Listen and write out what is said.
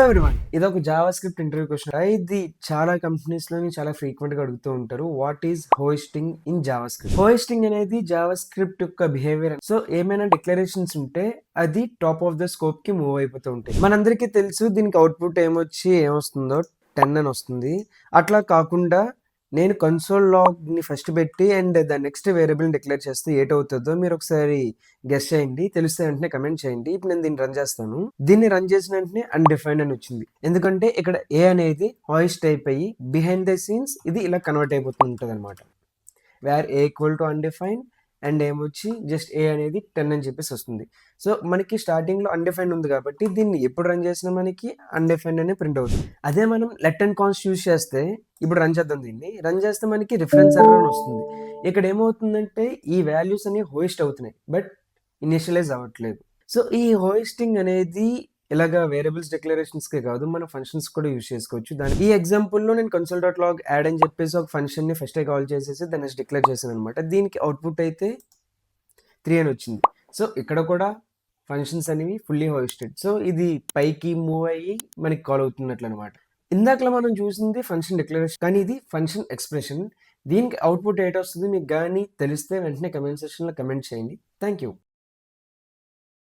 Everyone, ఇదొక Java script interview question. ఇది చాలా కంపెనీస్ లోని చాలా ఫ్రీక్వెంట్ గా అడుగుతూ ఉంటారు. What is hosting in Java script? Hosting అనేది జావా స్క్రిప్ట్ యొక్క బిహేవియర్. సో ఏమైనా డిక్లరేషన్స్ ఉంటే అది టాప్ ఆఫ్ ద స్కోప్ కి మూవ్ అయిపోతూ ఉంటాయి. మనందరికీ తెలుసు దీనికి అవుట్పుట్ ఏమొస్తుందో 10 అని వస్తుంది. అట్లా కాకుండా నేను కన్సోల్ లాగ్ ని ఫస్ట్ పెట్టి అండ్ దాని నెక్స్ట్ వేరియబుల్ డిక్లేర్ చేస్తే ఏటవుతుందో మీరు ఒకసారి గెస్ చేయండి. తెలిస్తే వెంటనే కమెంట్ చేయండి. ఇప్పుడు నేను దీన్ని రన్ చేస్తాను. దీన్ని రన్ చేసిన వెంటనే అన్డిఫైన్డ్ అని వచ్చింది. ఎందుకంటే ఇక్కడ ఏ అనేది హాయిస్ట్ అయిపోయి బిహైండ్ ద సీన్స్ ఇది ఇలా కన్వర్ట్ అయిపోతూ ఉంటుంది అనమాట. Where A equal to undefined and ఏమొచ్చి జస్ట్ ఏ అనేది 10 అని చెప్పేసి వస్తుంది. సో మనకి స్టార్టింగ్ లో అన్డిఫైన్డ్ ఉంది కాబట్టి దీన్ని ఎప్పుడు రన్ చేసినా మనకి అన్డిఫైన్డ్ అనే ప్రింట్ అవుతుంది. అదే మనం లెట్ అండ్ కాన్స్ యూజ్ చేస్తే, ఇప్పుడు రన్ చేద్దాం, దీన్ని రన్ చేస్తే మనకి రిఫరెన్స్ ఎర్రర్ అని వస్తుంది. ఇక్కడ ఏమవుతుందంటే ఈ వాల్యూస్ అనేవి హోస్ట్ అవుతున్నాయి బట్ ఇనిషియలైజ్ అవ్వట్లేదు. సో ఈ హోస్టింగ్ అనేది ఇలాగా వేరియబుల్స్ డిక్లరేషన్స్ కే కాదు, మన ఫంక్షన్స్ కూడా యూజ్ చేసుకోవచ్చు. ఈ ఎగ్జాంపుల్ లో నేను కన్సోల్ డాట్ లాగ్ యాడ్ అని చెప్పేసి ఒక ఫంక్షన్ ని ఫస్ట్ కాల్ చేసేసి దాన్ని డిక్లేర్ చేశాను అనమాట. దీనికి అవుట్పుట్ అయితే 3 అని వచ్చింది. సో ఇక్కడ కూడా ఫంక్షన్స్ అనేవి ఫుల్లీ హోస్టెడ్. సో ఇది పైకి మూవ్ అయ్యి మనకి కాల్ అవుతున్నట్లు అనమాట. ఇందాకలో మనం చూసింది ఫంక్షన్ డిక్లరేషన్, కానీ ఇది ఫంక్షన్ ఎక్స్ప్రెషన్. దీనికి అవుట్పుట్ ఏటొస్తుంది మీకు కానీ తెలిస్తే వెంటనే కమెంట్ సెక్షన్ లో కమెంట్ చేయండి. Thank you.